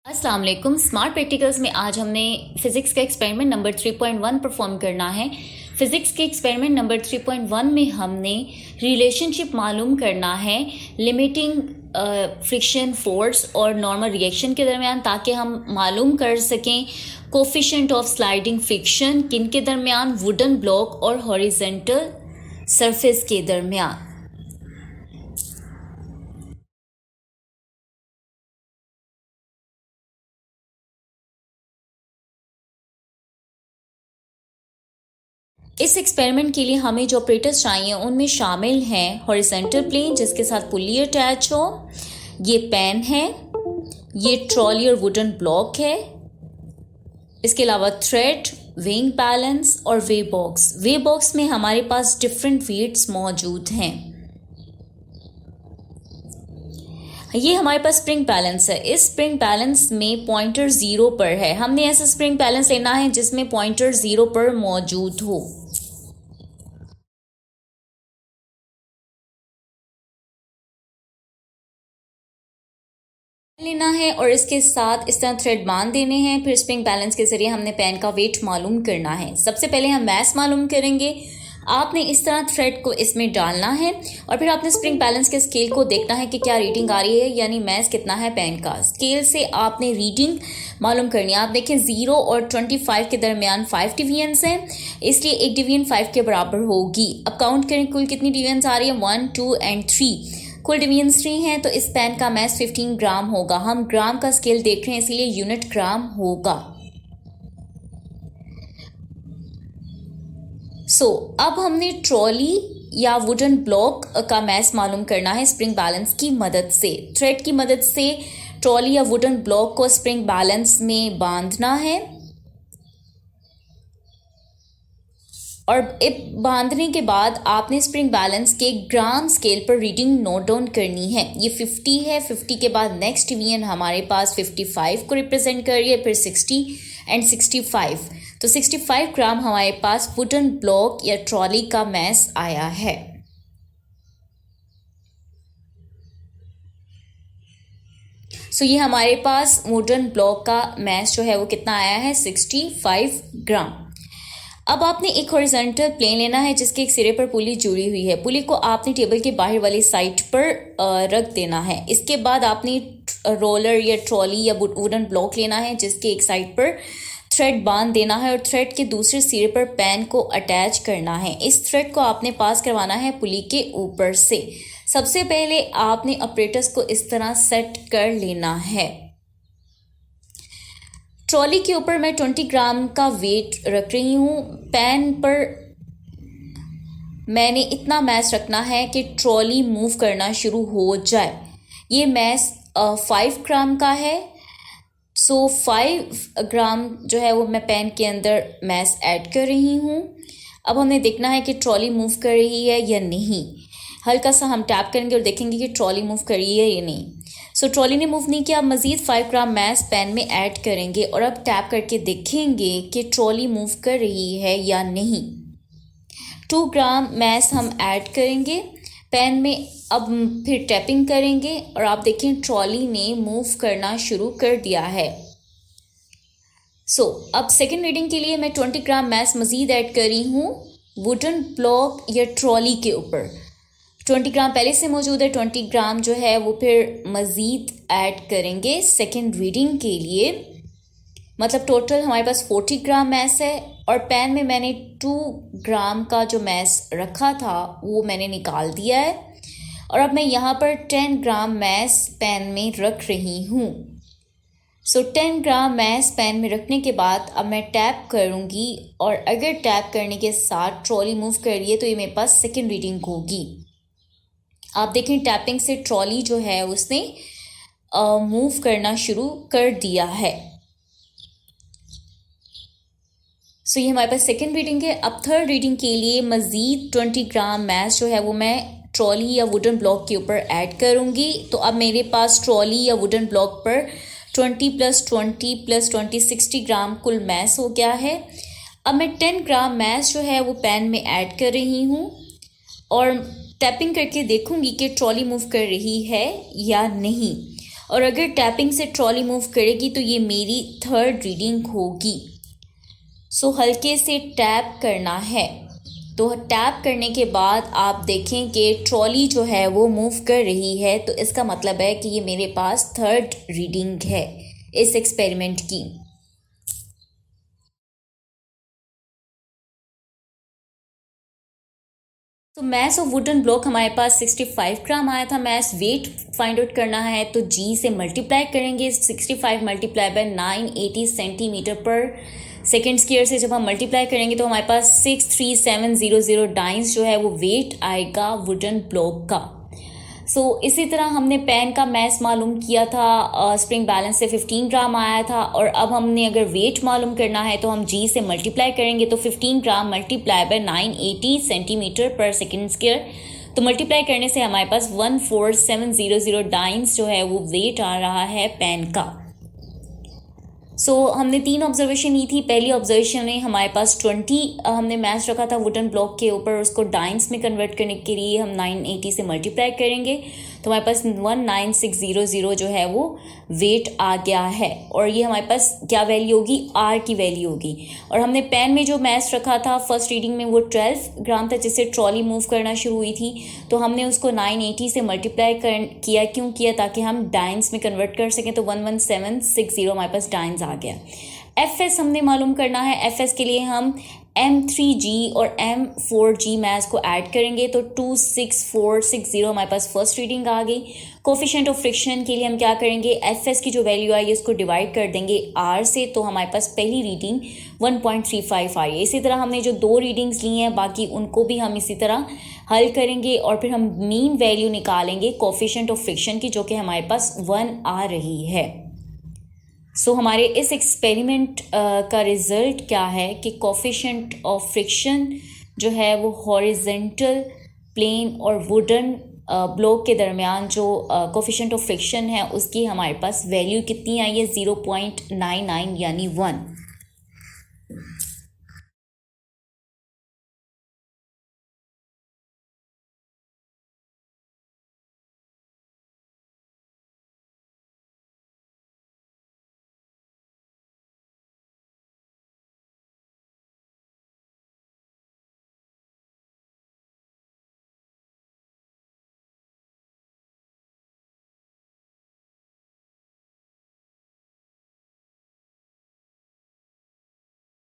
अस्सलाम वालेकुम। Smart practicals में आज हमने फिज़िक्स का एक्सपेरिमेंट नंबर 3.1 परफॉर्म करना है। फिज़िक्स के एक्सपेरिमेंट नंबर 3.1 में हमने रिलेशनशिप मालूम करना है लिमिटिंग फ्रिक्शन फोर्स और नॉर्मल रिएक्शन के दरमियान, ताकि हम मालूम कर सकें कोफिशिएंट ऑफ स्लाइडिंग फ्रिक्शन किन के दरमियान, वुडन ब्लॉक और हॉरिजेंटल सरफेस के दरमियान। इस एक्सपेरिमेंट के लिए हमें जो ऑपरेटर्स चाहिए उनमें शामिल हैं हॉरिजेंटल प्लेन जिसके साथ पुली अटैच हो, ये पेन है, ये ट्रॉली और वुडन ब्लॉक है, इसके अलावा थ्रेड, वेइंग बैलेंस और वे बॉक्स। वे बॉक्स में हमारे पास डिफरेंट वेट्स मौजूद हैं। ये हमारे पास स्प्रिंग बैलेंस है। इस स्प्रिंग बैलेंस में पॉइंटर 0 पर है। हमने ऐसा स्प्रिंग बैलेंस लेना है जिसमें पॉइंटर 0 पर मौजूद हो। लेना है और इसके साथ इस तरह थ्रेड बांध देने हैं। फिर स्प्रिंग बैलेंस के जरिए हमने पेन का वेट मालूम करना है। सबसे पहले हम मैस मालूम करेंगे। आपने इस तरह थ्रेड को इसमें डालना है और फिर आपने स्प्रिंग बैलेंस के स्केल को देखना है कि क्या रीडिंग आ रही है, यानी मैस कितना है पेन का। स्केल से आपने रीडिंग मालूम करनी है। आप देखें 0 और 25 के दरमियान 5 डिवीजन्स हैं, इसलिए एक डिवीजन 5 के बराबर होगी। अब काउंट करें कुल कितनी डिवीजन्स आ रही है, 1, 2 एंड 3। कुल डिवीजन 3 हैं, तो इस पेन का मैस 15 ग्राम होगा। हम ग्राम का स्केल देख रहे हैं इसीलिए यूनिट ग्राम होगा। अब हमने ट्रॉली या वुडन ब्लॉक का मैस मालूम करना है स्प्रिंग बैलेंस की मदद से। थ्रेड की मदद से ट्रॉली या वुडन ब्लॉक को स्प्रिंग बैलेंस में बांधना है और बांधने के बाद आपने स्प्रिंग बैलेंस के ग्राम स्केल पर रीडिंग नोट डाउन करनी है। ये 50 है। 50 के बाद नेक्स्ट डिवीजन हमारे पास 55 को रिप्रेजेंट कर रही है, फिर 60 एंड 65। तो 65 ग्राम हमारे पास वुडन ब्लॉक या ट्रॉली का मैस आया है। ये हमारे पास वुडन ब्लॉक का मैस जो है वो कितना आया है, 65 ग्राम। अब आपने एक हॉरिजॉन्टल प्लेन लेना है जिसके एक सिरे पर पुली जुड़ी हुई है। पुली को आपने टेबल के बाहर वाली साइड पर रख देना है। इसके बाद आपने रोलर या ट्रॉली या वुडन ब्लॉक लेना है जिसके एक साइड पर थ्रेड बांध देना है और थ्रेड के दूसरे सिरे पर पेन को अटैच करना है। इस थ्रेड को आपने पास करवाना है पुली के ऊपर से। सबसे पहले आपने ऑपरेटर्स को इस तरह सेट कर लेना है। ट्रॉली के ऊपर मैं 20 ग्राम का वेट रख रही हूँ। पेन पर मैंने इतना मैस रखना है कि ट्रॉली मूव करना शुरू हो जाए। ये मैस 5 ग्राम का है। 5 ग्राम जो है वो मैं पेन के अंदर मैस ऐड कर रही हूँ। अब हमें देखना है कि ट्रॉली मूव कर रही है या नहीं। हल्का सा हम टैप करेंगे और देखेंगे कि ट्रॉली मूव कर रही है या नहीं। ट्रॉली ने मूव नहीं किया। अब मज़ीद 5 ग्राम मैस पेन में ऐड करेंगे और अब टैप करके देखेंगे कि ट्रॉली मूव कर रही है या नहीं। 2 ग्राम मैस हम ऐड करेंगे पेन में। अब फिर टैपिंग करेंगे और आप देखें ट्रॉली ने मूव करना शुरू कर दिया है। अब सेकेंड रीडिंग के लिए मैं 20 ग्राम मैस मज़ीद ऐड कर रही हूँ वुडन ब्लॉक या ट्रॉली के ऊपर। 20 ग्राम पहले से मौजूद है, 20 ग्राम जो है वो फिर मज़ीद ऐड करेंगे सेकेंड रीडिंग के लिए। मतलब टोटल हमारे पास 40 ग्राम मैस है और पेन में मैंने 2 ग्राम का जो मैस रखा था वो मैंने निकाल दिया है और अब मैं यहाँ पर 10 ग्राम मैस पेन में रख रही हूँ। 10 ग्राम मैस पेन में रखने के बाद अब मैं टैप करूँगी और अगर टैप करने के साथ ट्रॉली मूव कर रही है तो ये मेरे पास सेकेंड रीडिंग होगी। आप देखें टैपिंग से ट्रॉली जो है उसने मूव करना शुरू कर दिया है। ये हमारे पास सेकेंड रीडिंग है। अब थर्ड रीडिंग के लिए मज़ीद 20 ग्राम मैस जो है वो मैं ट्रॉली या वुडन ब्लॉक के ऊपर ऐड करूँगी। तो अब मेरे पास ट्रॉली या वुडन ब्लॉक पर 20 + 20 + 20 60 ग्राम कुल मैस हो गया है। अब मैं 10 ग्राम मैस जो है वो पेन में ऐड कर रही हूँ और टैपिंग करके देखूंगी कि ट्रॉली मूव कर रही है या नहीं। और अगर टैपिंग से ट्रॉली मूव करेगी तो ये मेरी थर्ड रीडिंग होगी। सो हल्के से टैप करना है। तो टैप करने के बाद आप देखें कि ट्रॉली जो है वो मूव कर रही है, तो इसका मतलब है कि ये मेरे पास थर्ड रीडिंग है इस एक्सपेरिमेंट की। तो मैस ऑफ वुडन ब्लॉक हमारे पास 65 ग्राम आया था। मैस वेट फाइंड आउट करना है तो जी से मल्टीप्लाई करेंगे। 65 मल्टीप्लाई बाय 980 सेंटीमीटर पर सेकेंड स्क्वायर से जब हम मल्टीप्लाई करेंगे तो हमारे पास 63700 डाइंस जो है वो वेट आएगा वुडन ब्लॉक का। सो इसी तरह हमने पेन का मैस मालूम किया था, स्प्रिंग बैलेंस से 15 ग्राम आया था। और अब हमने अगर वेट मालूम करना है तो हम जी से मल्टीप्लाई करेंगे तो 15 ग्राम मल्टीप्लाई बाय 980 सेंटीमीटर पर सेकेंड स्क्वायर, तो मल्टीप्लाई करने से हमारे पास 14700 डाइंस जो है वो वेट आ रहा है पेन का। सो हमने 3 ऑब्जर्वेशन ली थी। पहली ऑब्जर्वेशन में हमारे पास 20 हमने मैच रखा था वुडन ब्लॉक के ऊपर, उसको डाइंस में कन्वर्ट करने के लिए हम 980 से मल्टीप्लाई करेंगे तो हमारे पास 19600 जो है वो वेट आ गया है। और ये हमारे पास क्या वैल्यू होगी, आर की वैल्यू होगी। और हमने पेन में जो मैच रखा था फर्स्ट रीडिंग में वो 12 ग्राम था, जिससे ट्रॉली मूव करना शुरू हुई थी, तो हमने उसको 980 से मल्टीप्लाई किया। क्यों किया? ताकि हम डाइंस में कन्वर्ट कर सकें। तो 11760 हमारे पास डाइंस आ गया। एफएस हमने मालूम करना है। एफएस के लिए हम M3G और M4G मैथ्स को ऐड करेंगे तो 26460 हमारे पास फर्स्ट रीडिंग आ गई। कोफिशिएंट ऑफ फ्रिक्शन के लिए हम क्या करेंगे, एफएस की जो वैल्यू आई उसको डिवाइड कर देंगे R से, तो हमारे पास पहली रीडिंग 1.35 आई है। इसी तरह हमने जो 2 रीडिंग्स ली हैं बाकी उनको भी हम इसी तरह हल करेंगे और फिर हम मीन वैल्यू निकालेंगे कोफिशिएंट ऑफ फ्रिक्शन की, जो कि हमारे पास 1 आ रही है। सो हमारे इस एक्सपेरिमेंट का रिज़ल्ट क्या है कि कोफिशिएंट ऑफ फ्रिक्शन जो है वो हॉरिजेंटल प्लेन और वुडन ब्लॉक के दरमियान जो कोफिशिएंट ऑफ फ्रिक्शन है उसकी हमारे पास वैल्यू कितनी आई है, 0.99 यानी 1।